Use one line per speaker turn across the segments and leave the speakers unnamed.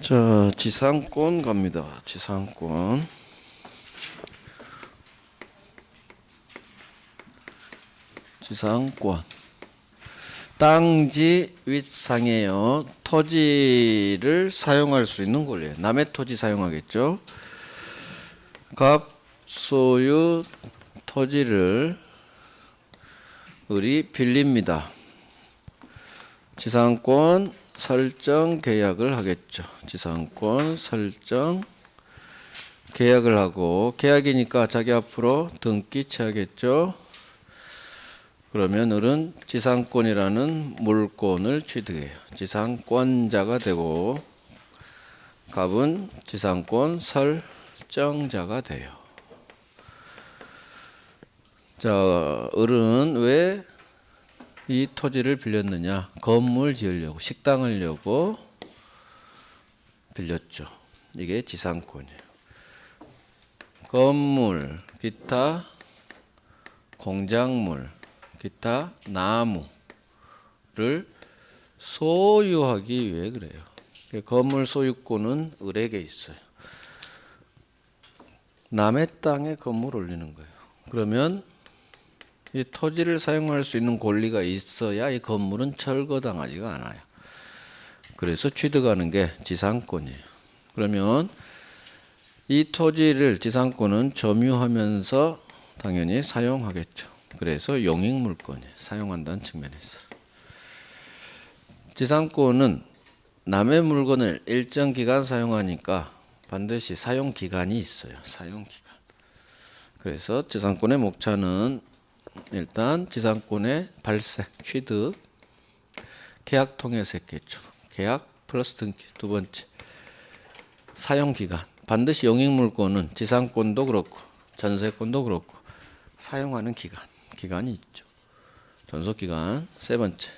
자, 지상권 갑니다. 지상권. 지상권. 땅지 윗상에요. 토지를 사용할 수 있는 권리예요. 남의 토지 사용하겠죠. 갑, 소유, 토지를 을이 빌립니다. 지상권 설정 계약을 하겠죠. 지상권 설정 계약을 하고, 계약이니까 자기 앞으로 등기 채하겠죠. 그러면 을은 지상권이라는 물권을 취득해요. 지상권자가 되고, 갑은 지상권 설정자가 돼요. 자, 을은 왜 이 토지를 빌렸느냐? 건물 지으려고, 식당 하려고 빌렸죠. 이게 지상권이에요. 건물, 기타 공작물, 기타 나무를 소유하기 위해 그래요. 건물 소유권은 을에게 있어요. 남의 땅에 건물 올리는 거예요. 그러면 이 토지를 사용할 수 있는 권리가 있어야 이 건물은 철거당하지가 않아요. 그래서 취득하는 게 지상권이에요. 그러면 이 토지를 지상권은 점유하면서 당연히 사용하겠죠. 그래서 용익물권이에요. 사용한다는 측면에서. 지상권은 남의 물건을 일정 기간 사용하니까 반드시 사용기간이 있어요. 사용기간. 그래서 지상권의 목차는 일단 지상권의 발생, 취득, 계약 통해서 했겠죠. 계약 플러스 등기. 두 번째, 사용기간. 반드시 용익물권은 지상권도 그렇고 전세권도 그렇고 사용하는 기간이 있죠. 존속기간. 세 번째,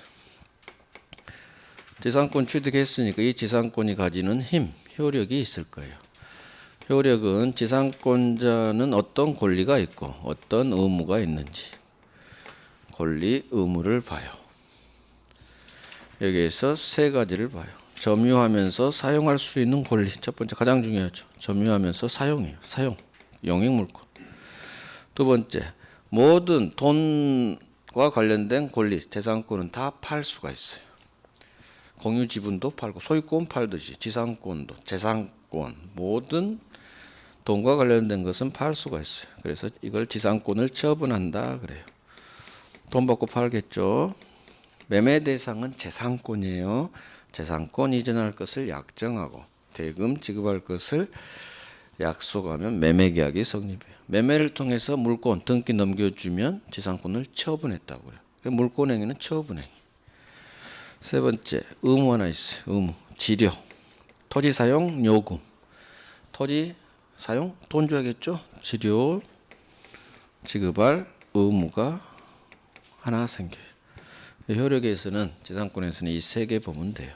지상권 취득했으니까 이 지상권이 가지는 힘, 효력이 있을 거예요. 효력은 지상권자는 어떤 권리가 있고 어떤 의무가 있는지 권리, 의무를 봐요. 여기에서 세 가지를 봐요. 점유하면서 사용할 수 있는 권리. 첫 번째, 가장 중요하죠. 점유하면서 사용이에요. 사용, 용익물권. 두 번째, 모든 돈과 관련된 권리, 재산권은 다 팔 수가 있어요. 공유지분도 팔고 소유권 팔듯이 지상권도, 재산권, 모든 돈과 관련된 것은 팔 수가 있어요. 그래서 이걸 지상권을 처분한다 그래요. 돈 받고 팔겠죠. 매매 대상은 재산권이에요. 재산권 이전할 것을 약정하고 대금 지급할 것을 약속하면 매매계약이 성립해요. 매매를 통해서 물권 등기 넘겨주면 지상권을 처분했다고 그래요. 물권행위는 처분행위. 세 번째, 의무 하나 있어요. 의무, 지료, 토지 사용 요금. 토지 사용 돈 줘야겠죠. 지료 지급할 의무가 하나 생겨요. 효력에서는, 지상권에서는 이 세 개 보면 돼요.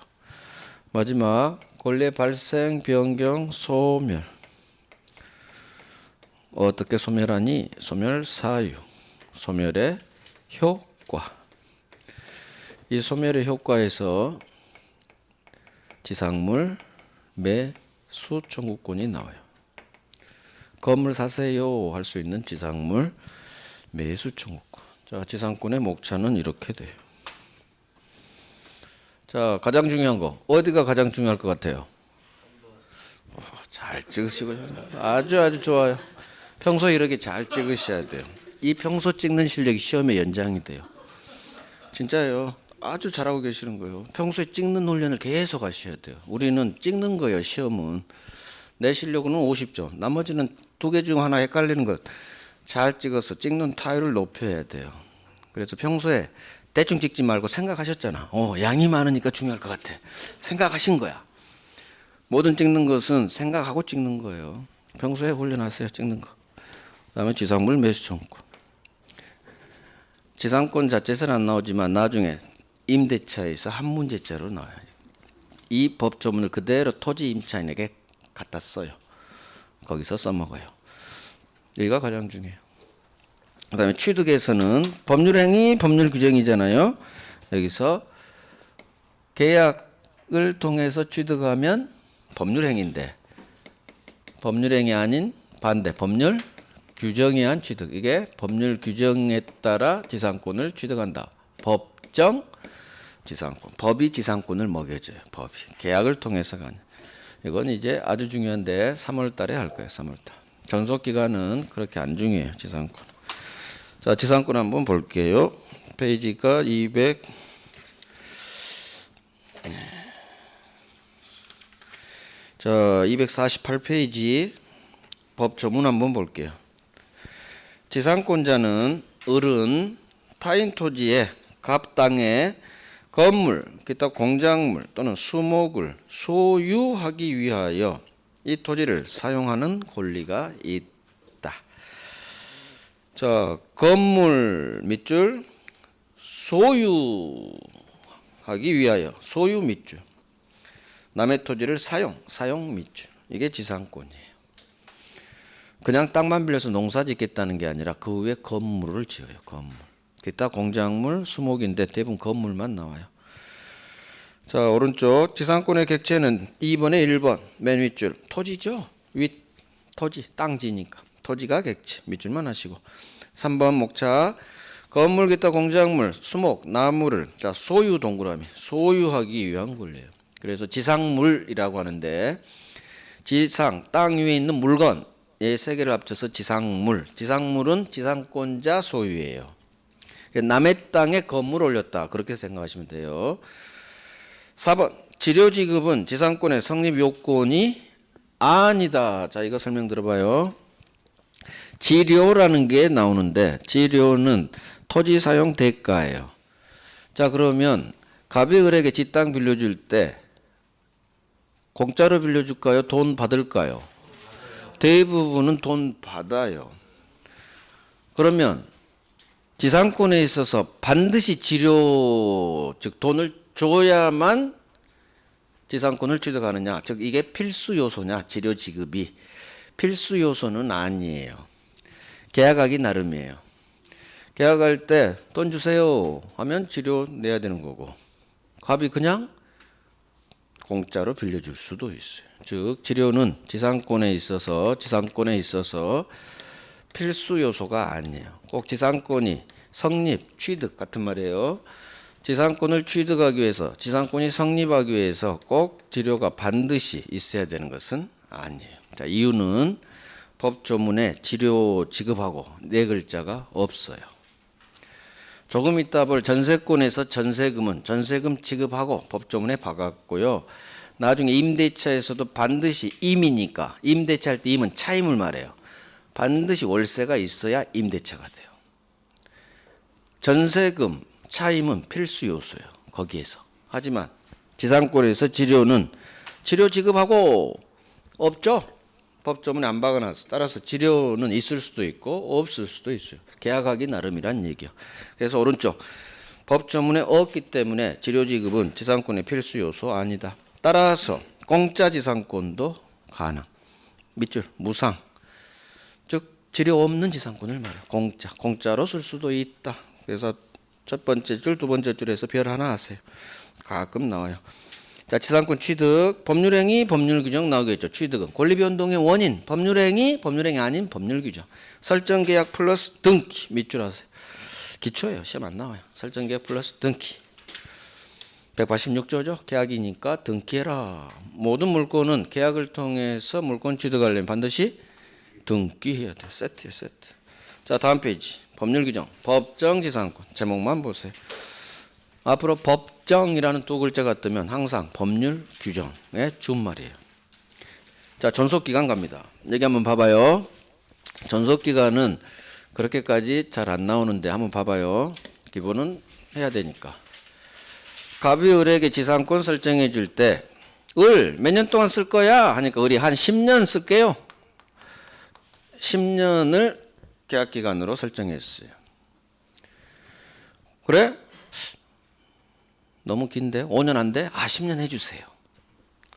마지막, 권리의 발생, 변경, 소멸. 어떻게 소멸하니? 소멸 사유, 소멸의 효과. 이 소멸의 효과에서 지상물 매수 청구권이 나와요. 건물 사세요 할 수 있는 지상물 매수 청구권. 자, 지상권의 목차는 이렇게 돼요. 자, 가장 중요한 거. 어디가 가장 중요할 것 같아요? 잘 찍으시고 아주 좋아요. 평소에 이렇게 잘 찍으셔야 돼요. 이 평소 찍는 실력이 시험의 연장이 돼요. 진짜요. 아주 잘하고 계시는 거예요. 평소에 찍는 훈련을 계속 하셔야 돼요. 우리는 찍는 거예요. 시험은. 내 실력은 50점. 나머지는 두 개 중 하나 헷갈리는 것. 잘 찍어서 찍는 타율을 높여야 돼요. 그래서 평소에 대충 찍지 말고 생각하셨잖아. 양이 많으니까 중요할 것 같아. 생각하신 거야. 모든 찍는 것은 생각하고 찍는 거예요. 평소에 훈련하세요. 찍는 거. 그다음에 지상물 매수 청구권. 지상권 자체에서는 안 나오지만 나중에 임대차에서 한문제자로 나와요. 이 법조문을 그대로 토지 임차인에게 갖다 써요. 거기서 써먹어요. 여기가 가장 중요해요. 그 다음에 취득에서는 법률행위, 법률 규정이잖아요. 여기서 계약을 통해서 취득하면 법률행위인데 법률행위 아닌 반대 법률 규정에 의한 취득. 이게 법률 규정에 따라 지상권을 취득한다. 법정 지상권. 법이 지상권을 먹여줘요. 법이. 계약을 통해서가 아니야. 이건 이제 아주 중요한데 3월 달에 할 거예요. 3월 달. 전속 기간은 그렇게 안 중요해요. 지상권. 자, 지상권 한번 볼게요. 페이지가 248페이지 법 조문 한번 볼게요. 지상권자는 을은 타인 토지의 갑당에 건물, 기타 공작물 또는 수목을 소유하기 위하여 이 토지를 사용하는 권리가 있다. 자, 건물 밑줄 소유하기 위하여 소유 밑줄 남의 토지를 사용 밑줄 이게 지상권이에요. 그냥 땅만 빌려서 농사 짓겠다는 게 아니라 그 위에 건물을 지어요. 건물. 기타 공작물, 수목인데 대부분 건물만 나와요. 자, 오른쪽 지상권의 객체는 2번에 1번 맨 윗줄 토지죠. 윗 토지 땅지니까 토지가 객체 밑줄만 하시고 3번 목차 건물 기타 공작물 수목 나무를 자 소유 동그라미 소유하기 위한 권리예요. 그래서 지상물이라고 하는데 지상 땅 위에 있는 물건 이 세 개를 합쳐서 지상물. 지상물은 지상권자 소유예요. 남의 땅에 건물 올렸다. 그렇게 생각하시면 돼요. 4번 지료 지급은 지상권의 성립 요건이 아니다. 자, 이거 설명 들어봐요. 지료라는 게 나오는데 지료는 토지 사용 대가예요. 자, 그러면 갑이 을에게 지 땅 빌려줄 때 공짜로 빌려줄까요? 돈 받을까요? 대부분은 돈 받아요. 그러면 지상권에 있어서 반드시 지료 즉 돈을 줘야만 지상권을 취득하느냐, 즉 이게 필수 요소냐, 지료 지급이 필수 요소는 아니에요. 계약하기 나름이에요. 계약할 때 돈 주세요 하면 지료 내야 되는 거고 갑이 그냥 공짜로 빌려줄 수도 있어요. 즉 지료는 지상권에 있어서 필수 요소가 아니에요. 꼭 지상권이 성립, 취득 같은 말이에요. 지상권을 취득하기 위해서 지상권이 성립하기 위해서 꼭 지료가 반드시 있어야 되는 것은 아니에요. 자, 이유는 법 조문에 지료 지급하고 네 글자가 없어요. 조금 이따 볼 전세권에서 전세금은 전세금 지급하고 법 조문에 박았고요. 나중에 임대차에서도 반드시 임이니까 임대차 할 때 임은 차임을 말해요. 반드시 월세가 있어야 임대차가 돼요. 전세금, 차임은 필수 요소예요. 거기에서. 하지만 지상권에서 지료는 지료 지급하고 없죠. 법조문에 안 박아놨어. 따라서 지료는 있을 수도 있고 없을 수도 있어요. 계약하기 나름이란 얘기요. 그래서 오른쪽 법조문에 없기 때문에 지료 지급은 지상권의 필수 요소 아니다. 따라서 공짜 지상권도 가능. 밑줄 무상. 즉 지료 없는 지상권을 말해요. 공짜로 쓸 수도 있다. 그래서 첫 번째 줄, 두 번째 줄에서 별 하나 하세요. 가끔 나와요. 자, 지상권 취득, 법률행위, 법률규정 나오겠죠. 취득은 권리변동의 원인, 법률행위 아닌 법률규정. 설정계약 플러스 등기 밑줄 하세요. 기초예요. 시험 안 나와요. 설정계약 플러스 등기. 186조죠. 계약이니까 등기해라. 모든 물건은 계약을 통해서 물건 취득하려면 반드시 등기해야 돼요. 세트예요. 세트. 자, 다음 페이지. 법률규정, 법정지상권. 제목만 보세요. 앞으로 법정이라는 두 글자가 뜨면 항상 법률 규정의 준말이에요. 자, 존속기간 갑니다. 여기 한번 봐봐요. 존속기간은 그렇게까지 잘 안 나오는데 한번 봐봐요. 기본은 해야 되니까. 갑이 을에게 지상권 설정해 줄 때 을 몇 년 동안 쓸 거야? 하니까 을이 한 10년 쓸게요. 10년을 계약기간으로 설정했어요. 그래? 너무 긴데? 5년 안 돼? 10년 해주세요.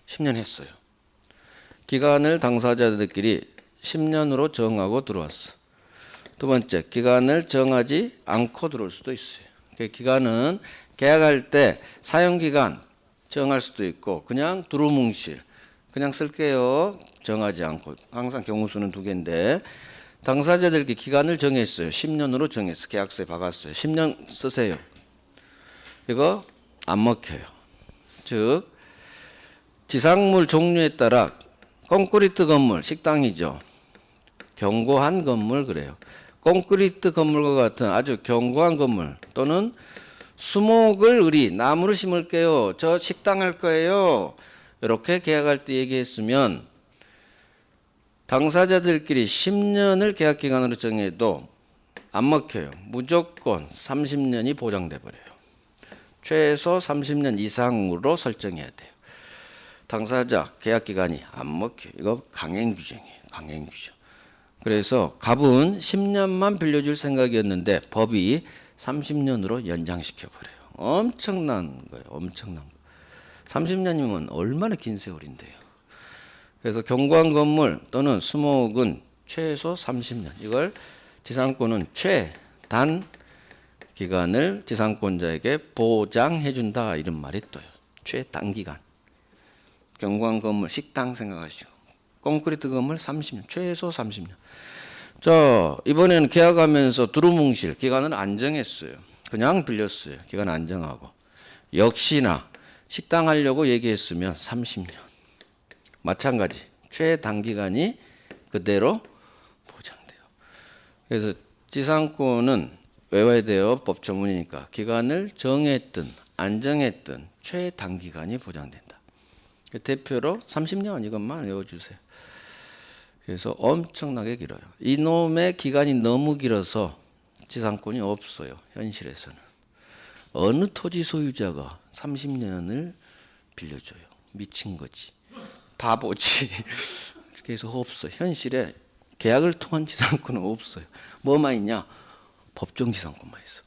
10년 했어요. 기간을 당사자들끼리 10년으로 정하고 들어왔어. 두 번째, 기간을 정하지 않고 들어올 수도 있어요. 기간은 계약할 때 사용기간 정할 수도 있고 그냥 두루뭉실 그냥 쓸게요. 정하지 않고. 항상 경우수는 2개인데 당사자들끼리 기간을 정했어요. 10년으로 정했어. 계약서에 박았어요. 10년 쓰세요. 이거 안 먹혀요. 즉 지상물 종류에 따라 콘크리트 건물, 식당이죠. 견고한 건물 그래요. 콘크리트 건물과 같은 아주 견고한 건물 또는 수목을 의리 나무를 심을게요. 저 식당 할 거예요. 이렇게 계약할 때 얘기했으면 당사자들끼리 10년을 계약 기간으로 정해도 안 먹혀요. 무조건 30년이 보장돼 버려요. 최소 30년 이상으로 설정해야 돼요. 당사자 계약 기간이 안 먹혀요. 이거 강행 규정이에요. 강행 규정. 그래서 갑은 10년만 빌려줄 생각이었는데 법이 30년으로 연장시켜 버려요. 엄청난 거예요. 엄청난 거. 30년이면 얼마나 긴 세월인데요. 그래서 견고한 건물 또는 수목은 최소 30년. 이걸 지상권은 최단 기간을 지상권자에게 보장해 준다 이런 말이 떠요. 최단기간. 견고한 건물 식당 생각하시고 콘크리트 건물 30년. 최소 30년. 자, 이번에는 계약하면서 두루뭉실 기간을 안 정했어요. 그냥 빌렸어요. 기간 안 정하고. 역시나 식당 하려고 얘기했으면 30년. 마찬가지. 최단기간이 그대로 보장돼요. 그래서 지상권은 외워야 돼요. 법 전문이니까. 기간을 정했든 안 정했든 최단기간이 보장된다. 대표로 30년 이것만 외워주세요. 그래서 엄청나게 길어요. 이놈의 기간이 너무 길어서 지상권이 없어요. 현실에서는. 어느 토지 소유자가 30년을 빌려줘요. 미친 거지. 바보지. 그래서 없어. 현실에 계약을 통한 지상권은 없어요. 뭐만 있냐? 법정 지상권만 있어.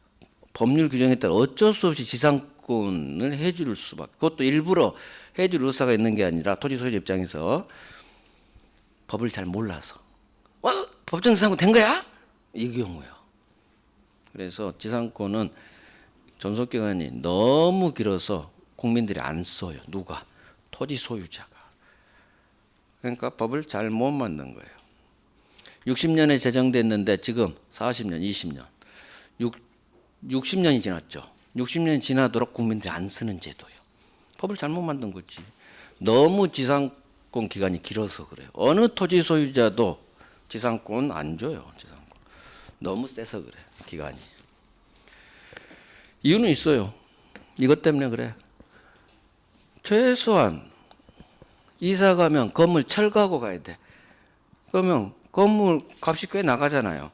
법률 규정에 따라 어쩔 수 없이 지상권을 해줄 수밖에. 그것도 일부러 해줄 의사가 있는 게 아니라 토지 소유자 입장에서 법을 잘 몰라서 법정 지상권 된 거야? 이 경우요. 그래서 지상권은 존속기간이 너무 길어서 국민들이 안 써요. 누가? 토지 소유자가. 그러니까 법을 잘 못 만든 거예요. 60년에 제정됐는데 지금 40년, 20년, 60년이 지났죠. 60년이 지나도록 국민들이 안 쓰는 제도예요. 법을 잘못 만든 거지. 너무 지상권 기간이 길어서 그래요. 어느 토지 소유자도 지상권 안 줘요. 지상권. 너무 세서 그래. 기간이. 이유는 있어요. 이것 때문에 그래. 최소한 이사 가면 건물 철거하고 가야 돼. 그러면 건물 값이 꽤 나가잖아요.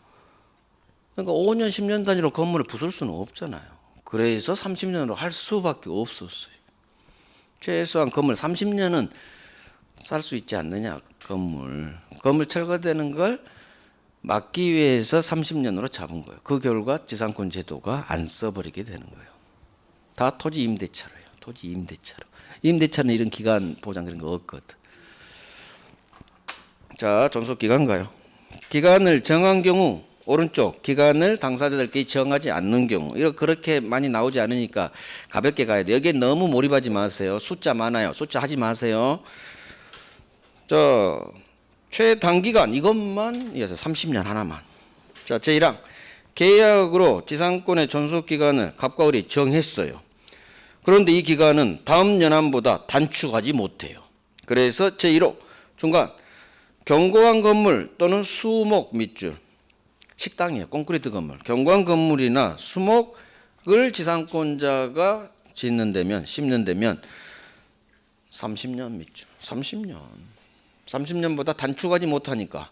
그러니까 5년, 10년 단위로 건물을 부술 수는 없잖아요. 그래서 30년으로 할 수밖에 없었어요. 최소한 건물 30년은 살 수 있지 않느냐, 건물. 건물 철거되는 걸 막기 위해서 30년으로 잡은 거예요. 그 결과 지상권 제도가 안 써버리게 되는 거예요. 다 토지 임대차로예요. 토지 임대차로. 임대차는 이런 기간 보장 그런 거 없거든. 자, 존속기간 가요. 기간을 정한 경우 오른쪽 기간을 당사자들끼리 정하지 않는 경우 이거 그렇게 많이 나오지 않으니까 가볍게 가야 돼요. 여기에 너무 몰입하지 마세요. 숫자 많아요. 숫자 하지 마세요. 자, 최단기간 이것만 이어서 30년 하나만. 자, 제1항 계약으로 지상권의 존속기간을 갑과 을이 정했어요. 그런데 이 기간은 다음 연함보다 단축하지 못해요. 그래서 제1호 중간 견고한 건물 또는 수목 밑줄 식당이에요. 콘크리트 건물. 견고한 건물이나 수목을 지상권자가 짓는다면 10년 30년 밑줄. 30년보다 단축하지 못하니까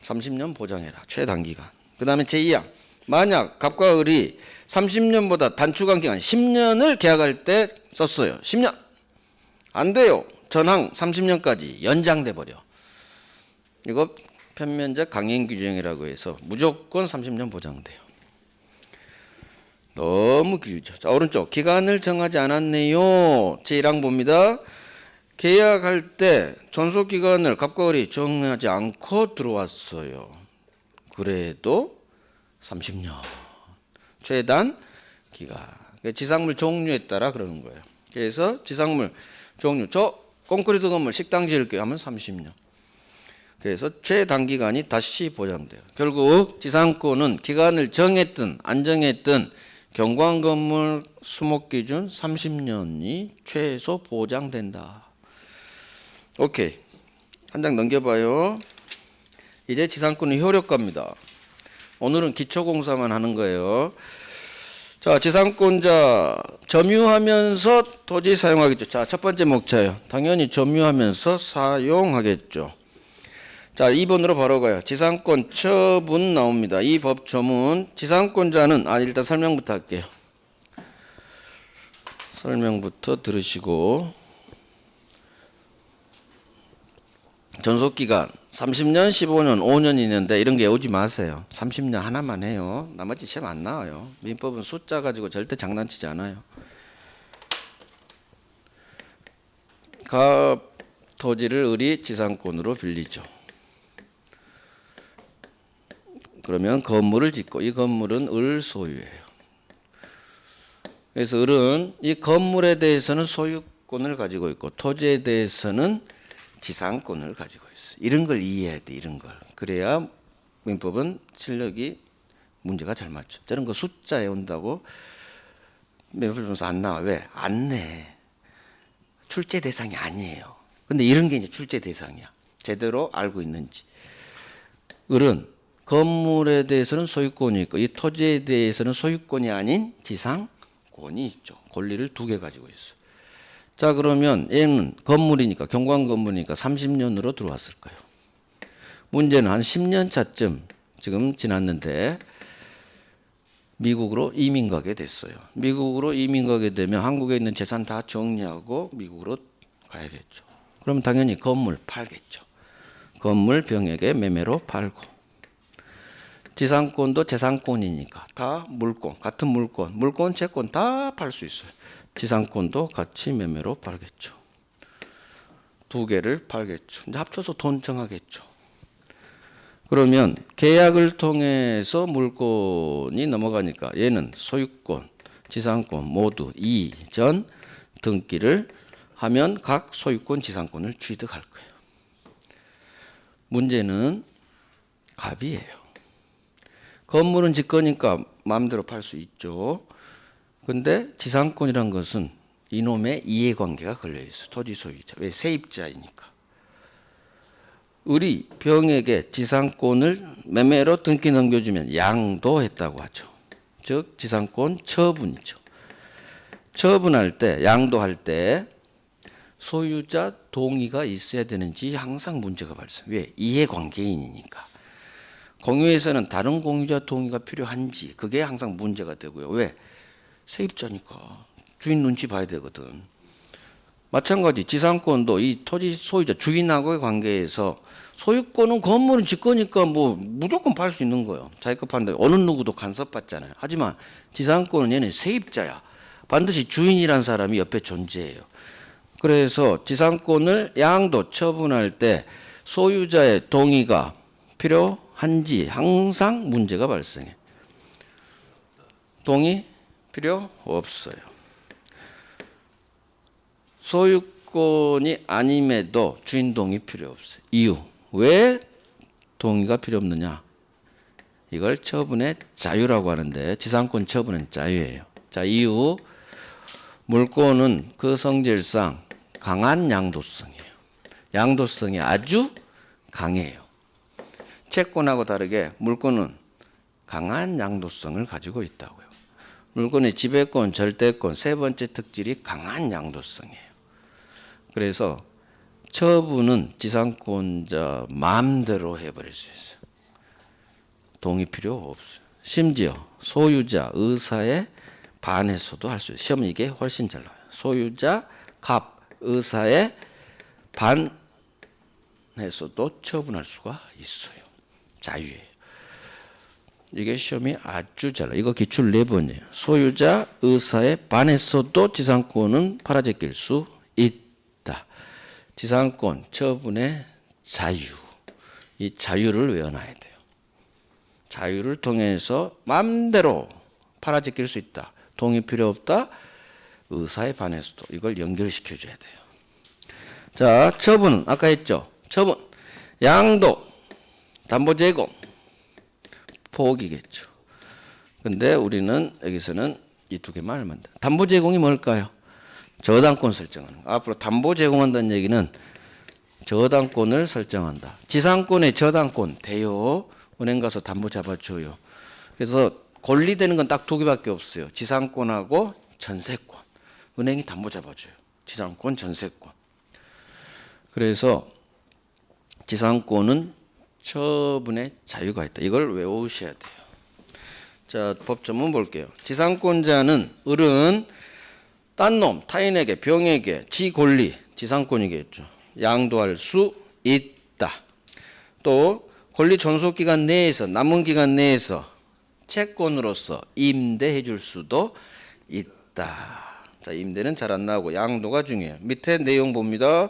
30년 보장해라. 최단기간. 그 다음에 제2항 만약 갑과 을이 30년보다 단축한 기간 10년을 계약할 때 썼어요. 10년. 안 돼요. 전항 30년까지 연장돼 버려. 이거 편면적 강행 규정이라고 해서 무조건 30년 보장돼요. 너무 길죠. 자, 오른쪽 기간을 정하지 않았네요. 제1항 봅니다. 계약할 때 존속기간을 갑과 을이 정하지 않고 들어왔어요. 그래도 30년. 최단 기간. 지상물 종류에 따라 그러는 거예요. 그래서 지상물 종류. 저 콘크리트 건물 식당 지을게요 하면 30년. 그래서 최단기간이 다시 보장돼요. 결국 지상권은 기간을 정했든 안 정했든 경관건물 수목기준 30년이 최소 보장된다. 오케이. 한 장 넘겨봐요. 이제 지상권의 효력가입니다. 오늘은 기초공사만 하는 거예요. 자, 지상권자 점유하면서 토지 사용하겠죠. 자, 첫 번째 목차예요. 당연히 점유하면서 사용하겠죠. 자, 2번으로 바로 가요. 지상권 처분 나옵니다. 이 법 조문 지상권자는 일단 설명부터 할게요. 설명부터 들으시고 전속기간 30년, 15년, 5년 있는데 이런 게 오지 마세요. 30년 하나만 해요. 나머지 시험 안 나와요. 민법은 숫자 가지고 절대 장난치지 않아요. 갑 토지를 을이 지상권으로 빌리죠. 그러면 건물을 짓고 이 건물은 을 소유예요. 그래서 을은 이 건물에 대해서는 소유권을 가지고 있고 토지에 대해서는 지상권을 가지고 있어요. 이런 걸 이해해야 돼. 이런 걸. 그래야 민법은 실력이 문제가 잘 맞죠. 저런 거 숫자에 온다고 민법에서 안 나와. 왜? 안 내. 출제 대상이 아니에요. 근데 이런 게 이제 출제 대상이야. 제대로 알고 있는지. 을은 건물에 대해서는 소유권이 있고 이 토지에 대해서는 소유권이 아닌 지상권이 있죠. 권리를 두 개 가지고 있어요. 자, 그러면 얘는 건물이니까 경관 건물이니까 30년으로 들어왔을 거예요. 문제는 한 10년 차쯤 지금 지났는데 미국으로 이민 가게 됐어요. 미국으로 이민 가게 되면 한국에 있는 재산 다 정리하고 미국으로 가야겠죠. 그럼 당연히 건물 팔겠죠. 건물 병에게 매매로 팔고 지상권도 재산권이니까 다 물권, 같은 물권, 채권 다 팔 수 있어요. 지상권도 같이 매매로 팔겠죠. 두 개를 팔겠죠. 이제 합쳐서 돈 정하겠죠. 그러면 계약을 통해서 물권이 넘어가니까 얘는 소유권, 지상권 모두 이전 등기를 하면 각 소유권, 지상권을 취득할 거예요. 문제는 갑이에요. 건물은 지 거니까 마음대로 팔 수 있죠. 근데 지상권이란 것은 이놈의 이해관계가 걸려있어요. 토지 소유자. 왜? 세입자이니까. 을이 병에게 지상권을 매매로 등기 넘겨주면 양도했다고 하죠. 즉 지상권 처분이죠. 처분할 때, 양도할 때 소유자 동의가 있어야 되는지 항상 문제가 발생해요. 왜? 이해관계인이니까. 공유에서는 다른 공유자 동의가 필요한지 그게 항상 문제가 되고요. 왜? 세입자니까 주인 눈치 봐야 되거든. 마찬가지 지상권도 이 토지 소유자 주인하고의 관계에서 소유권은 건물은 지 거니까 뭐 무조건 팔 수 있는 거예요. 자기 거 파는데 어느 누구도 간섭받잖아요. 하지만 지상권은 얘는 세입자야. 반드시 주인이란 사람이 옆에 존재해요. 그래서 지상권을 양도 처분할 때 소유자의 동의가 필요한지 항상 문제가 발생해. 동의 필요 없어요. 소유권이 아님에도 주인 동의 필요 없어요. 이유. 왜 동의가 필요 없느냐? 이걸 처분의 자유라고 하는데 지상권 처분은 자유예요. 자, 이유. 물권은 그 성질상 강한 양도성이에요. 양도성이 아주 강해요. 채권하고 다르게 물권은 강한 양도성을 가지고 있다고요. 물권의 지배권, 절대권 세 번째 특질이 강한 양도성이에요. 그래서 처분은 지상권자 마음대로 해버릴 수 있어요. 동의 필요 없어요. 심지어 소유자 의사에 반해서도 할 수 있어요. 시험은 이게 훨씬 잘 나와요. 소유자 갑 의사에 반해서도 처분할 수가 있어요. 자유예요. 이게 시험이 아주 잘 나와요. 이거 기출 4번이에요. 소유자 의사에 반해서도 지상권은 팔아제낄 수 있다. 지상권 처분의 자유. 이 자유를 외워놔야 돼요. 자유를 통해서 마음대로 팔아제낄 수 있다. 동의 필요 없다. 의사에 반해서도 이걸 연결시켜줘야 돼요. 자, 처분 아까 했죠. 처분, 양도, 담보 제공, 포기겠죠. 근데 우리는 여기서는 이 두 개만 알면 돼. 담보 제공이 뭘까요? 저당권 설정하는 거. 앞으로 담보 제공한다는 얘기는 저당권을 설정한다. 지상권의 저당권 돼요. 은행 가서 담보 잡아줘요. 그래서 권리되는 건 딱 두 개밖에 없어요. 지상권하고 전세권. 은행이 담보 잡아줘요. 지상권, 전세권. 그래서 지상권은 처분의 자유가 있다. 이걸 외우셔야 돼요. 자, 법조문 볼게요. 지상권자는 을은 딴 놈, 타인에게, 병에게 지 권리, 지상권이겠죠. 양도할 수 있다. 또 권리 존속 기간 내에서, 남은 기간 내에서 채권으로서 임대해 줄 수도 있다. 자, 임대는 잘 안 나오고 양도가 중요해요. 밑에 내용 봅니다.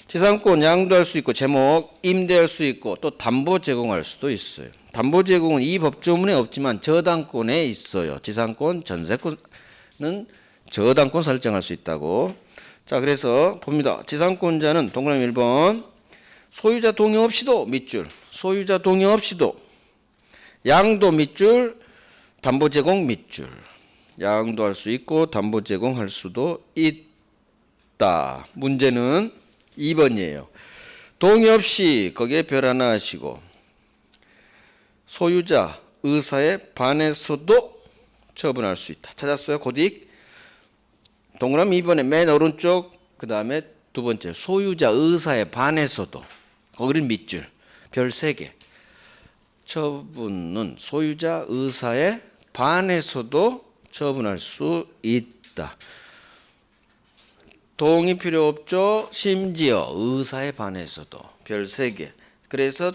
지상권 양도할 수 있고 제목 임대할 수 있고 또 담보 제공할 수도 있어요. 담보 제공은 이 법조문에 없지만 저당권에 있어요. 지상권, 전세권은 저당권 설정할 수 있다고. 자, 그래서 봅니다. 지상권자는 동그라미 1번 소유자 동의 없이도 밑줄, 소유자 동의 없이도 양도 밑줄, 담보 제공 밑줄. 양도할 수 있고 담보 제공할 수도 있다. 문제는 2번이에요. 동의 없이 거기에 별 하나 하시고 소유자 의사에 반해서도 처분할 수 있다. 찾았어요? 고딕. 동그라미 2번에 맨 오른쪽 그 다음에 두 번째 소유자 의사에 반해서도 거기는 밑줄 별 3개. 처분은 소유자 의사에 반해서도 처분할 수 있다. 동의 필요 없죠. 심지어 의사에 반해서도 별 3개. 그래서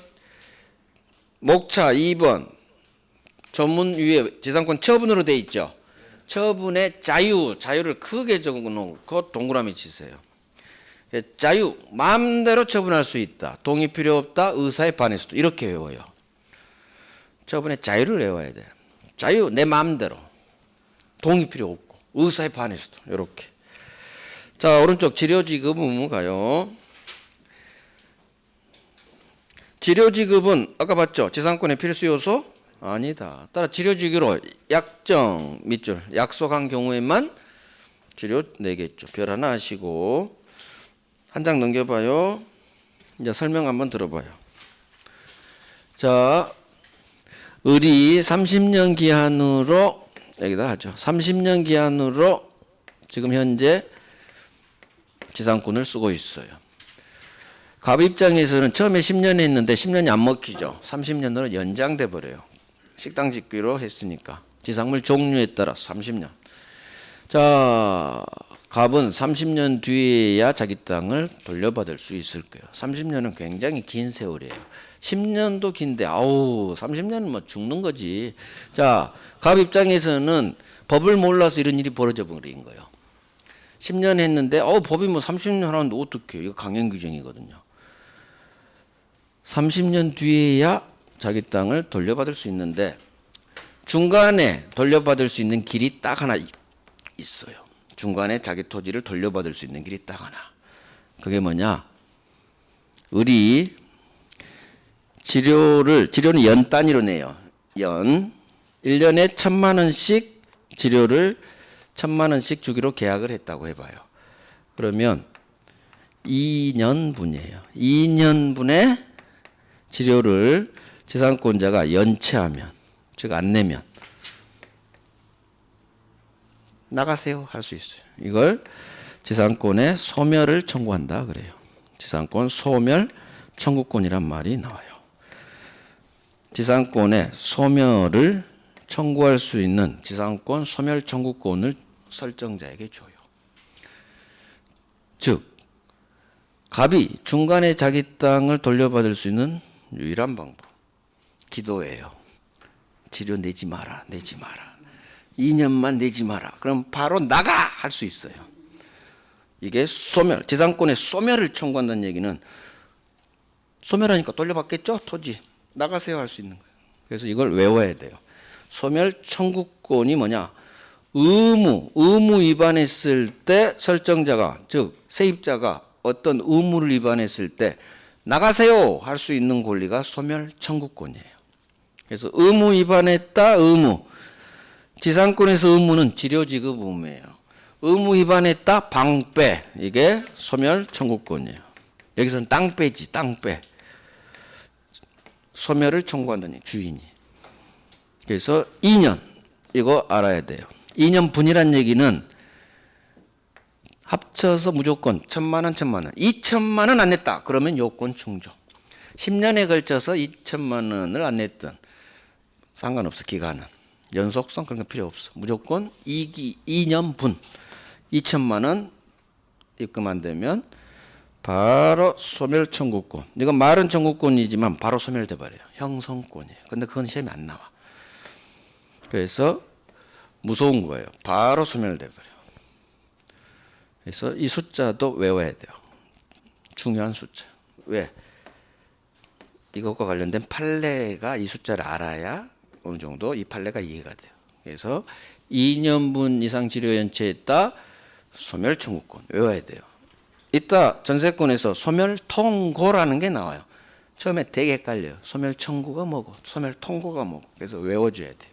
목차 2번 전문 위에 지상권 처분으로 돼 있죠. 처분의 자유를 크게 적어놓고 동그라미 치세요. 자유, 마음대로 처분할 수 있다. 동의 필요 없다. 의사에 반해서도 이렇게 외워요. 처분의 자유를 외워야 돼. 자유, 내 마음대로. 동의 필요 없고 의사에 반해서도 이렇게. 자, 오른쪽 치료지급은 가요. 치료지급은 아까 봤죠? 지상권의 필수 요소? 아니다. 따라 치료지급으로 약정 밑줄 약속한 경우에만 치료 내겠죠. 별 하나 하시고 한 장 넘겨봐요. 이제 설명 한번 들어봐요. 자, 을이 30년 기한으로 여기다 하죠. 30년 기한으로 지금 현재 지상권을 쓰고 있어요. 갑 입장에서는 처음에 10년 했는데 10년이 안 먹히죠. 30년으로 연장돼 버려요. 식당 짓기로 했으니까. 지상물 종류에 따라 30년. 자, 갑은 30년 뒤에야 자기 땅을 돌려받을 수 있을 거예요. 30년은 굉장히 긴 세월이에요. 10년도 긴데 30년은 뭐 죽는 거지. 자, 갑 입장에서는 법을 몰라서 이런 일이 벌어져 버린 거예요. 10년 했는데 법이 뭐 30년 하는데 어떡해. 이거 강행 규정이거든요. 30년 뒤에야 자기 땅을 돌려받을 수 있는데 중간에 돌려받을 수 있는 길이 딱 하나 있어요. 중간에 자기 토지를 돌려받을 수 있는 길이 딱 하나. 그게 뭐냐? 을이 치료는 연 단위로 내요. 1년에 1,000만 원씩 치료를 1,000만 원씩 주기로 계약을 했다고 해봐요. 그러면 2년분이에요. 2년분의 치료를 지상권자가 연체하면, 즉 안 내면 나가세요 할 수 있어요. 이걸 지상권의 소멸을 청구한다 그래요. 지상권 소멸 청구권이란 말이 나와요. 지상권의 소멸을 청구할 수 있는 지상권 소멸 청구권을 설정자에게 줘요. 즉 갑이 중간에 자기 땅을 돌려받을 수 있는 유일한 방법 기도예요. 치료 내지 마라. 2년만 내지 마라. 그럼 바로 나가 할 수 있어요. 이게 소멸, 지상권의 소멸을 청구한다는 얘기는 소멸하니까 돌려받겠죠? 토지. 나가세요 할 수 있는 거예요. 그래서 이걸 외워야 돼요. 소멸 청구권이 뭐냐? 의무 위반했을 때 설정자가, 즉 세입자가 어떤 의무를 위반했을 때 나가세요 할 수 있는 권리가 소멸 청구권이에요. 그래서 의무 위반했다 의무. 지상권에서 의무는 치료 지급 의무예요. 의무 위반했다 방패. 이게 소멸 청구권이에요. 여기서는 땅빼지 땅빼. 소멸을 청구한다니 주인이. 그래서 2년 이거 알아야 돼요. 2년분이란 얘기는 합쳐서 무조건 1,000만 원, 1,000만 원. 2,000만 원 안 냈다. 그러면 요건 충족. 10년에 걸쳐서 2,000만 원을 안 냈던 상관없어. 기간은. 연속성 그런 거 필요 없어. 무조건 2년분 2,000만 원 입금 안 되면 바로 소멸 청구권. 이건 말은 청구권이지만 바로 소멸돼 버려요. 형성권이에요. 근데 그건 시험에 안 나와. 그래서 무서운 거예요. 바로 소멸돼 버려. 그래서 이 숫자도 외워야 돼요. 중요한 숫자. 왜? 이것과 관련된 판례가 이 숫자를 알아야 어느 정도 이 판례가 이해가 돼요. 그래서 2년분 이상 치료 연체했다 소멸 청구권 외워야 돼요. 이따 전세권에서 소멸 통고라는 게 나와요. 처음에 되게 헷갈려요. 소멸 청구가 뭐고 소멸 통고가 뭐고. 그래서 외워줘야 돼요.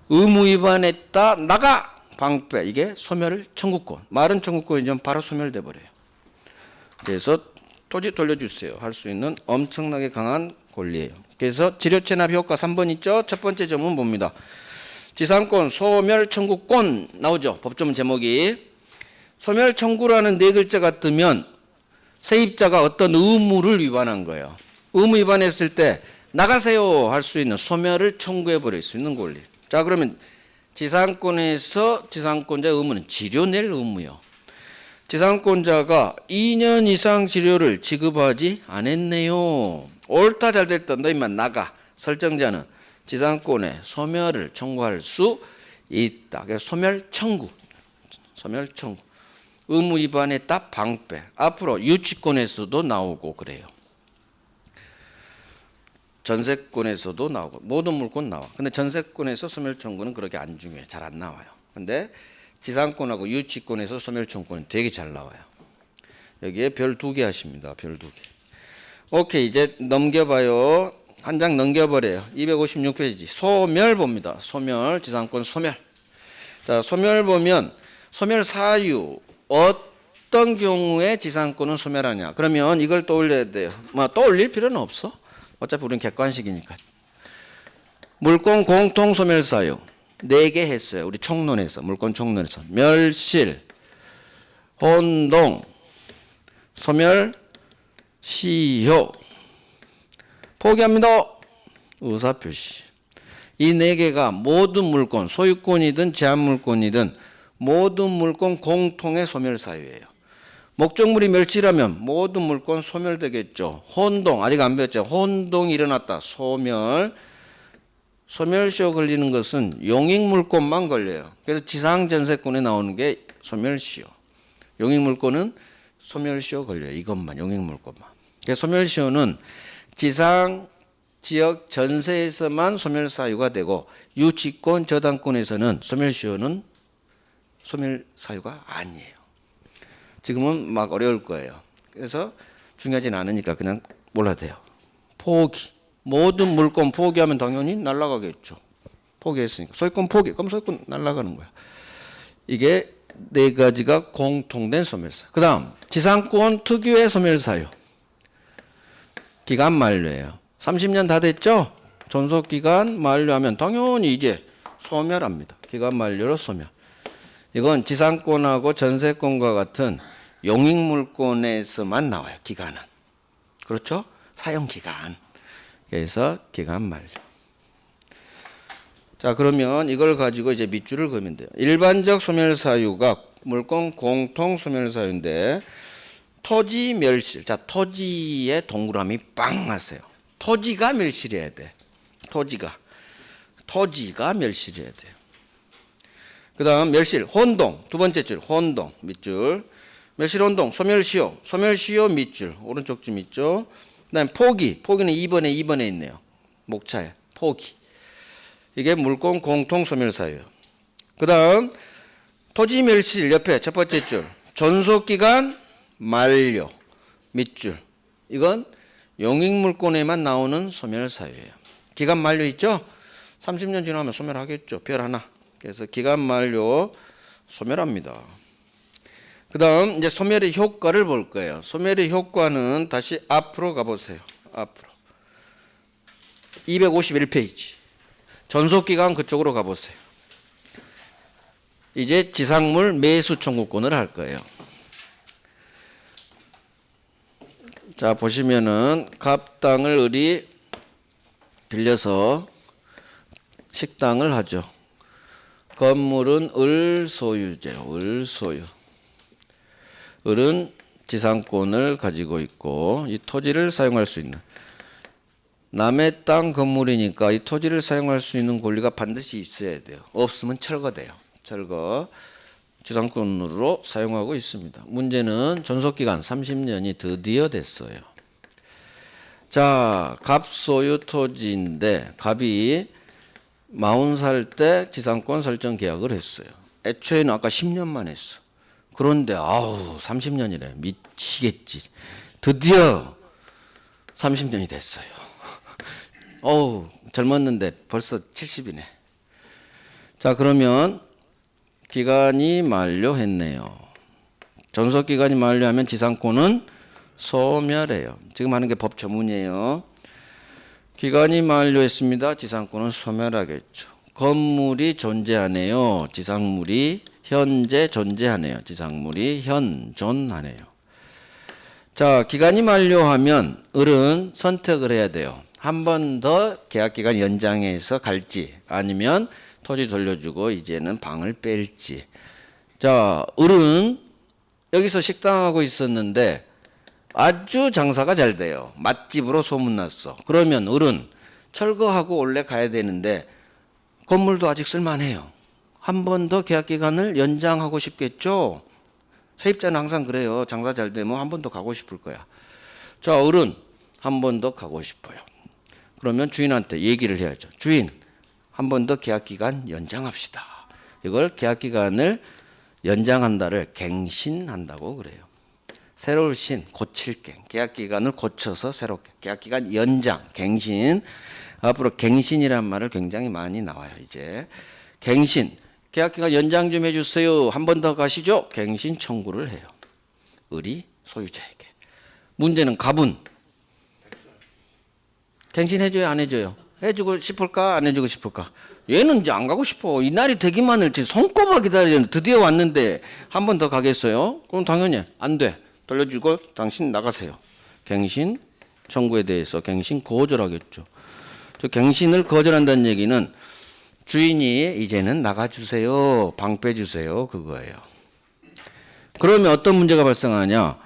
의무 위반했다 나가 방패. 이게 소멸 청구권. 말은 청구권이지만 바로 소멸돼 버려요. 그래서 토지 돌려주세요 할 수 있는 엄청나게 강한 권리예요. 그래서 지료 체납 효과 3번 있죠. 첫 번째 점은 뭡니다. 지상권 소멸 청구권 나오죠. 법조문 제목이. 소멸 청구라는 네 글자가 뜨면 세입자가 어떤 의무를 위반한 거예요. 의무 위반했을 때 나가세요 할 수 있는 소멸을 청구해 버릴 수 있는 권리. 자 그러면 지상권에서 지상권자의 의무는 치료 낼 의무요. 지상권자가 2년 이상 치료를 지급하지 않았네요. 옳다 잘됐다 너 임마 나가. 설정자는 지상권에 소멸을 청구할 수 있다. 그래서 소멸 청구. 소멸 청구. 의무 위반했다 방패. 앞으로 유치권에서도 나오고 그래요. 전세권에서도 나오고 모든 물권 나와. 근데 전세권에서 소멸 청구는 그렇게 안 중요해. 잘 안 나와요. 근데 지상권하고 유치권에서 소멸 청구는 되게 잘 나와요. 여기에 별 2개 하십니다. 별 2개. 오케이 이제 넘겨봐요. 한 장 넘겨버려요. 256페이지 소멸 봅니다. 소멸 지상권 소멸. 자 소멸 보면 소멸 사유 어떤 경우에 지상권은 소멸하냐. 그러면 이걸 떠올려야 돼요. 뭐 떠올릴 필요는 없어. 어차피 우리는 객관식이니까. 물권 공통 소멸 사유 4개 했어요. 우리 총론에서 물권 총론에서 멸실, 혼동, 소멸, 시효. 포기합니다. 의사표시. 이 4개가 모든 물권 소유권이든 제한물권이든 모든 물권 공통의 소멸 사유예요. 목적물이 멸실하면 모든 물권 소멸되겠죠. 혼동 아직 안 배웠죠. 혼동이 일어났다. 소멸. 소멸시효 걸리는 것은 용익물권만 걸려요. 그래서 지상전세권에 나오는 게 소멸시효. 용익물권은 소멸시효 걸려요. 이것만 용익물권만. 그래서 소멸시효는 지상 지역 전세에서만 소멸사유가 되고 유치권 저당권에서는 소멸시효는 소멸사유가 아니에요. 지금은 막 어려울 거예요. 그래서 중요하진 않으니까 그냥 몰라도 돼요. 포기. 모든 물권 포기하면 당연히 날아가겠죠. 포기했으니까. 소유권 포기. 그럼 소유권 날아가는 거야. 이게 4가지가 공통된 소멸사유. 그 다음 지상권 특유의 소멸사유. 기간 만료예요. 30년 다 됐죠? 존속기간 만료하면 당연히 이제 소멸합니다. 기간 만료로 소멸. 이건 지상권하고 전세권과 같은 용익물권에서만 나와요. 기간은. 그렇죠? 사용기간. 그래서 기간 만료. 자 그러면 이걸 가지고 이제 밑줄을 그으면 돼요. 일반적 소멸사유가 물권 공통 소멸사유인데 토지 멸실. 자 토지에 동그라미 빵 하세요. 토지가 멸실해야 돼. 토지가 멸실해야 돼요. 그 다음 멸실, 혼동, 두 번째 줄, 혼동, 밑줄. 멸실, 혼동, 소멸시효, 소멸시효 밑줄, 오른쪽 줄 밑줄. 그 다음 포기는 2번에 있네요. 목차에, 포기. 이게 물권 공통 소멸사유예요. 그 다음 토지 멸실 옆에 첫 번째 줄, 존속기간 만료, 밑줄. 이건 용익물권에만 나오는 소멸사유예요. 기간 만료 있죠? 30년 지나면 소멸하겠죠. 별 하나. 그래서 기간 만료 소멸합니다. 그 다음 이제 소멸의 효과를 볼 거예요. 소멸의 효과는 다시 앞으로 가보세요. 앞으로. 251페이지. 전속기간 그쪽으로 가보세요. 이제 지상물 매수 청구권을 할 거예요. 자, 보시면은 갑당을 을이 빌려서 식당을 하죠. 건물은 을 소유제요. 을 소유. 을은 지상권을 가지고 있고 이 토지를 사용할 수 있는 남의 땅 건물이니까 이 토지를 사용할 수 있는 권리가 반드시 있어야 돼요. 없으면 철거돼요. 철거. 지상권으로 사용하고 있습니다. 문제는 전속기간 30년이 드디어 됐어요. 자, 갑 소유 토지인데 갑이 40살 때 지상권 설정 계약을 했어요. 애초에는 아까 10년만 했어. 그런데 30년이래. 미치겠지. 드디어 30년이 됐어요. 젊었는데 벌써 70이네. 자, 그러면 기간이 만료했네요. 전속기간이 만료하면 지상권은 소멸해요. 지금 하는 게 법 조문이에요. 기간이 만료했습니다. 지상권은 소멸하겠죠. 건물이 존재하네요. 지상물이 현재 존재하네요. 지상물이 현존하네요. 자, 기간이 만료하면 을은 선택을 해야 돼요. 한 번 더 계약기간 연장해서 갈지 아니면 토지 돌려주고 이제는 방을 뺄지. 자, 을은 여기서 식당하고 있었는데 아주 장사가 잘 돼요. 맛집으로 소문났어. 그러면 을은 철거하고 원래 가야 되는데 건물도 아직 쓸만해요. 한 번 더 계약기간을 연장하고 싶겠죠. 세입자는 항상 그래요. 장사 잘 되면 한 번 더 가고 싶을 거야. 자, 을은 한 번 더 가고 싶어요. 그러면 주인한테 얘기를 해야죠. 주인, 한 번 더 계약기간 연장합시다. 이걸 계약기간을 연장한다를 갱신한다고 그래요. 새로울 신, 고칠갱. 계약기간을 고쳐서 새롭게. 계약기간 연장, 갱신. 앞으로 갱신이란 말을 굉장히 많이 나와요. 이제 갱신. 계약기간 연장 좀 해주세요. 한 번 더 가시죠. 갱신 청구를 해요. 을이 소유자에게. 문제는 갑은 갱신해줘요, 안 해줘요? 해주고 싶을까, 안 해주고 싶을까? 얘는 이제 안 가고 싶어. 이 날이 되기만을 지금 손꼽아 기다리는데 드디어 왔는데 한 번 더 가겠어요? 그럼 당연히 안 돼. 돌려주고 당신 나가세요. 갱신 청구에 대해서 갱신 거절하겠죠. 저 갱신을 거절한다는 얘기는 주인이 이제는 나가주세요. 방 빼주세요. 그거예요. 그러면 어떤 문제가 발생하냐?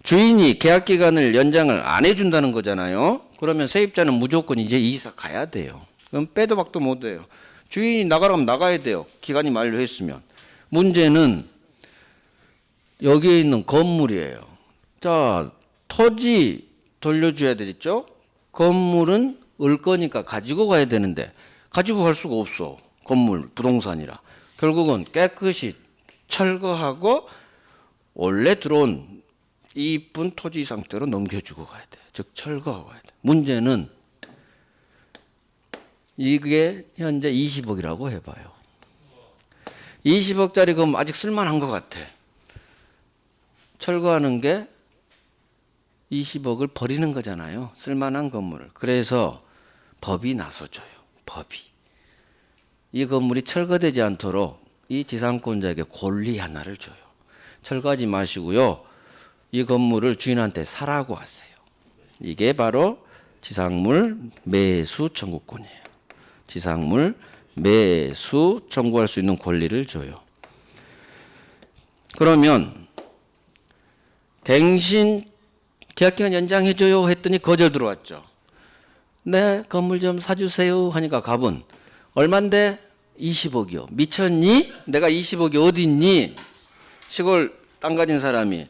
주인이 계약기간을 연장을 안 해준다는 거잖아요. 그러면 세입자는 무조건 이제 이사 가야 돼요. 그럼 빼도 박도 못 해요. 주인이 나가라면 나가야 돼요. 기간이 만료했으면. 문제는 여기에 있는 건물이에요. 자, 토지 돌려줘야 되겠죠? 건물은 을 거니까 가지고 가야 되는데 가지고 갈 수가 없어. 건물, 부동산이라. 결국은 깨끗이 철거하고 원래 들어온 이쁜 토지 상태로 넘겨주고 가야 돼. 즉 철거하고 가야 돼. 문제는 이게 현재 20억이라고 해봐요. 20억짜리 건물 아직 쓸만한 것 같아. 철거하는 게 20억을 버리는 거잖아요. 쓸만한 건물을. 그래서 법이 나서줘요. 법이. 이 건물이 철거되지 않도록 이 지상권자에게 권리 하나를 줘요. 철거하지 마시고요. 이 건물을 주인한테 사라고 하세요. 이게 바로 지상물 매수 청구권이에요. 지상물 매수 청구할 수 있는 권리를 줘요. 그러면 갱신 계약기간 연장해줘요 했더니 거절 들어왔죠. 네, 건물 좀 사주세요 하니까 갑은 얼만데? 20억이요. 미쳤니? 내가 20억이 어디 있니? 시골 땅 가진 사람이.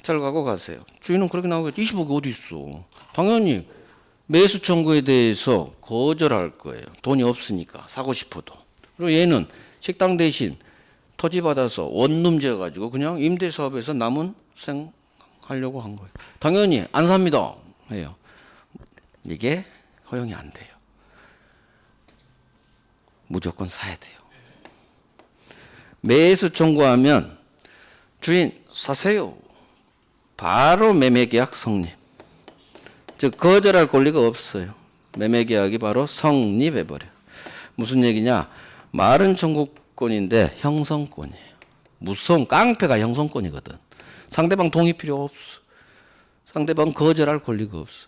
철거하고 가세요. 주인은 그렇게 나오겠죠. 20억이 어디 있어? 당연히 매수 청구에 대해서 거절할 거예요. 돈이 없으니까 사고 싶어도. 그리고 얘는 식당 대신 토지 받아서 원룸 지어가지고 그냥 임대사업에서 남은 하려고 한 거예요. 당연히 안 삽니다 해요. 이게 허용이 안 돼요. 무조건 사야 돼요. 매수 청구하면 주인 사세요. 바로 매매계약 성립. 즉 거절할 권리가 없어요. 매매계약이 바로 성립해버려요. 무슨 얘기냐? 말은 청구권인데 형성권이에요. 무서운 깡패가 형성권이거든. 상대방 동의 필요 없어. 상대방 거절할 권리가 없어.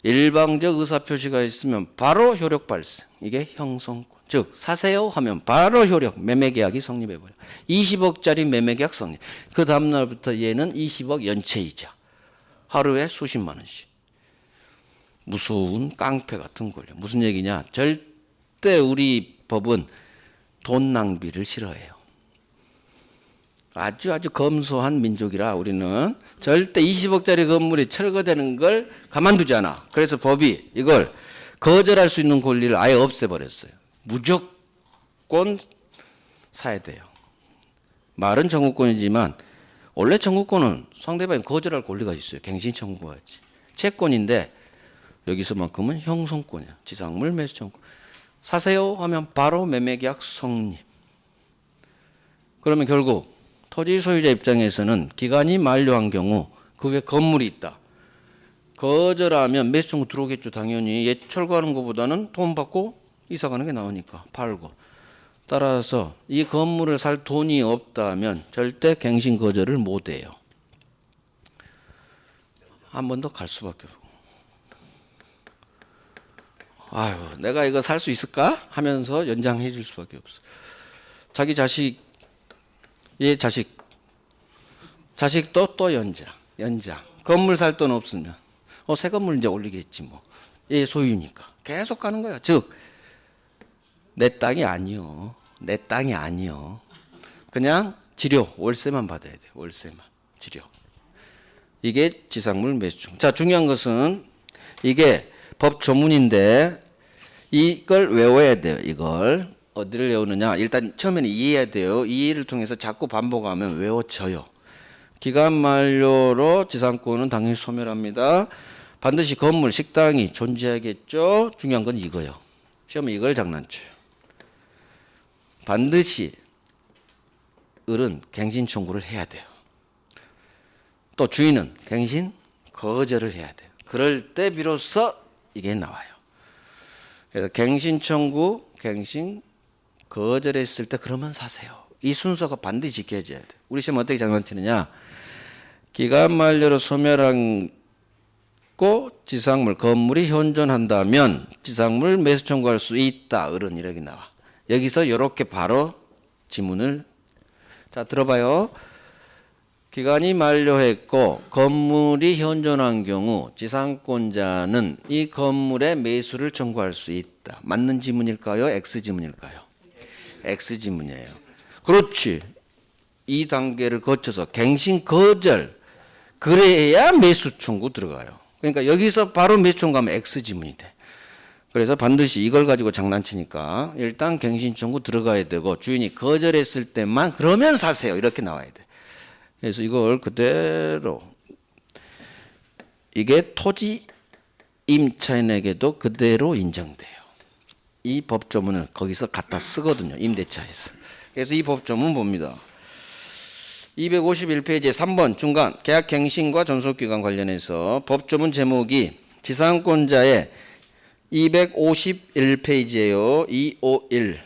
일방적 의사표시가 있으면 바로 효력 발생. 이게 형성권. 즉 사세요 하면 바로 효력 매매계약이 성립해버려. 20억짜리 매매계약 성립. 그 다음날부터 얘는 20억 연체이자. 하루에 수십만 원씩. 무서운 깡패 같은 권리. 무슨 얘기냐? 절대 우리 법은 돈 낭비를 싫어해요. 아주 검소한 민족이라 우리는 절대 20억짜리 건물이 철거되는 걸 가만두지 않아. 그래서 법이 이걸 거절할 수 있는 권리를 아예 없애버렸어요. 무조건 사야 돼요. 말은 청구권이지만 원래 청구권은 상대방이 거절할 권리가 있어요. 갱신 청구하지. 채권인데 여기서만큼은 형성권이야. 지상물 매수 청구. 사세요 하면 바로 매매계약 성립. 그러면 결국 토지 소유자 입장에서는 기간이 만료한 경우 그 외에 건물이 있다. 거절하면 매수 청구 들어오겠죠. 당연히 얘 철거하는 것보다는 돈 받고 이사 가는 게 나으니까 팔고. 따라서 이 건물을 살 돈이 없다면 절대 갱신 거절을 못 해요. 한 번 더 갈 수밖에 없고. 아유, 내가 이거 살 수 있을까? 하면서 연장해 줄 수밖에 없어. 자기 자식, 얘 자식도 또 연장. 건물 살 돈 없으면 새 건물 이제 올리겠지 뭐. 얘 소유니까 계속 가는 거야. 즉 내 땅이 아니요. 내 땅이 아니요. 그냥 지료 월세만 받아야 돼. 월세만 지료. 이게 지상물 매수청. 자, 중요한 것은 이게 법 조문인데 이걸 외워야 돼요. 이걸 어디를 외우느냐? 일단 처음에는 이해해야 돼요. 이해를 통해서 자꾸 반복하면 외워져요. 기간 만료로 지상권은 당연히 소멸합니다. 반드시 건물, 식당이 존재하겠죠. 중요한 건 이거요. 시험에 이걸 장난쳐요. 반드시 을은 갱신 청구를 해야 돼요. 또 주인은 갱신 거절을 해야 돼요. 그럴 때 비로소 이게 나와요. 그래서 갱신 청구, 갱신 거절했을 때 그러면 사세요. 이 순서가 반드시 지켜져야 돼요. 우리 시험 어떻게 장난치느냐? 기간 만료로 소멸한 지상물, 건물이 현존한다면 지상물 매수 청구할 수 있다. 을은 이렇게 나와. 여기서 이렇게 바로 지문을 자 들어봐요. 기간이 만료했고 건물이 현존한 경우 지상권자는 이 건물의 매수를 청구할 수 있다. 맞는 지문일까요? X 지문일까요? X 지문이에요. 그렇지. 이 단계를 거쳐서 갱신 거절 그래야 매수 청구 들어가요. 그러니까 여기서 바로 매수 청구하면 X 지문이 돼. 그래서 반드시 이걸 가지고 장난치니까 일단 갱신 청구 들어가야 되고 주인이 거절했을 때만 그러면 사세요. 이렇게 나와야 돼. 그래서 이걸 그대로 이게 토지 임차인에게도 그대로 인정돼요. 이 법조문을 거기서 갖다 쓰거든요. 임대차에서. 그래서 이 법조문 봅니다. 251페이지 3번 중간 계약 갱신과 존속기간 관련해서 법조문 제목이 지상권자의 251페이지예요. 251.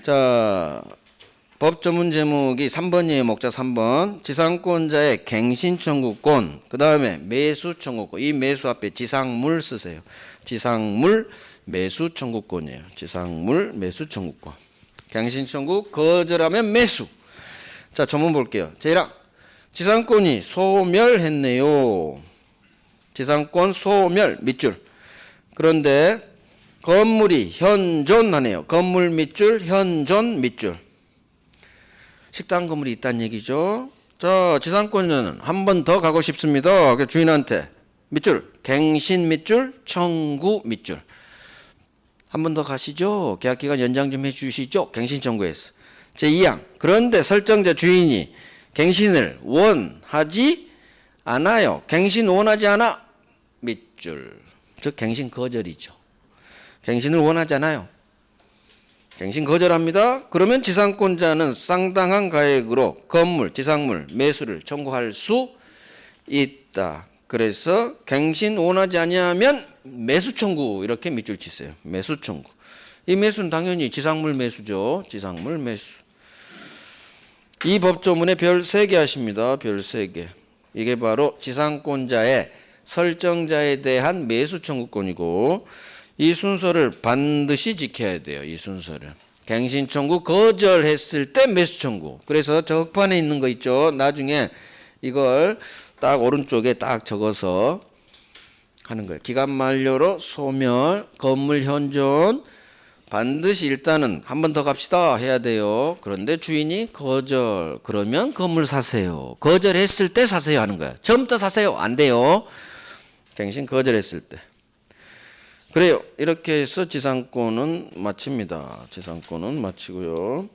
자, 법조문 제목이 3번이에요. 목자 3번. 지상권자의 갱신 청구권. 그 다음에 매수 청구권. 이 매수 앞에 지상물 쓰세요. 지상물 매수 청구권이에요. 지상물 매수 청구권. 갱신 청구 거절하면 매수. 자, 전문 볼게요. 제1항. 지상권이 소멸했네요. 지상권 소멸 밑줄. 그런데 건물이 현존하네요. 건물 밑줄, 현존 밑줄. 식당 건물이 있다는 얘기죠. 자, 지상권은 한 번 더 가고 싶습니다. 주인한테 밑줄, 갱신 밑줄, 청구 밑줄. 한 번 더 가시죠. 계약기간 연장 좀 해주시죠. 갱신 청구했어. 제2항 그런데 설정자 주인이 갱신을 원하지 않아요. 갱신 원하지 않아. 밑줄. 즉 갱신 거절이죠. 갱신을 원하지 않아요. 갱신 거절합니다. 그러면 지상권자는 상당한 가액으로 건물, 지상물 매수를 청구할 수 있다. 그래서 갱신 원하지 아니하면 매수 청구 이렇게 밑줄 치세요. 매수 청구. 이 매수는 당연히 지상물 매수죠. 지상물 매수. 이 법조문에 별 3개 하십니다. 별 3개. 이게 바로 지상권자의 설정자에 대한 매수 청구권이고 이 순서를 반드시 지켜야 돼요. 이 순서를. 갱신 청구 거절했을 때 매수 청구. 그래서 적판에 있는 거 있죠. 나중에 이걸 딱 오른쪽에 딱 적어서 하는 거예요. 기간 만료로 소멸, 건물 현존 반드시 일단은 한 번 더 갑시다 해야 돼요. 그런데 주인이 거절. 그러면 건물 사세요. 거절했을 때 사세요 하는 거야. 처음부터 사세요. 안 돼요. 갱신 거절했을 때. 그래요. 이렇게 해서 지상권은 마칩니다. 지상권은 마치고요.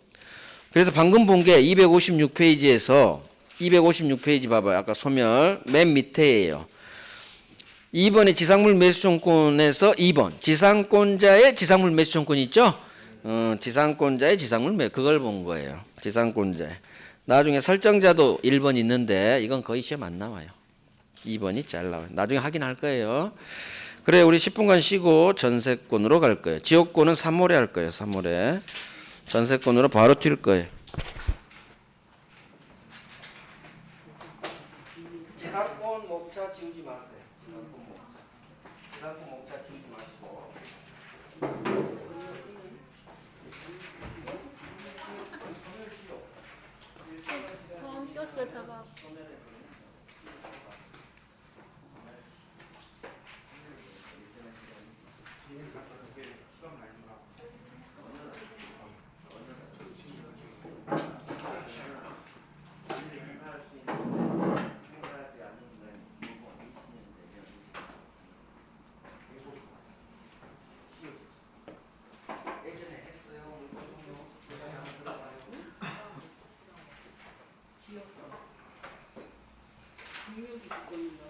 그래서 방금 본 게 256페이지에서 256페이지 봐봐요. 아까 소멸 맨 밑에예요. 2번의 지상물 매수청권에서 2번 지상권자의 지상물 매수청권이 있죠. 지상권자의 지상물 매수 그걸 본 거예요. 지상권자. 나중에 설정자도 1번 있는데 이건 거의 시험 안 나와요. 2번이 잘 나와요. 나중에 확인할 거예요. 그래 우리 10분간 쉬고 전세권으로 갈 거예요. 지역권은 3월에 할 거예요. 3월에. 전세권으로 바로 튈 거예요. 지상권 목차 지우지 마세요. 지상권 목차 지우지 마시고.
꼈어 잡아.
능력이 있거든요.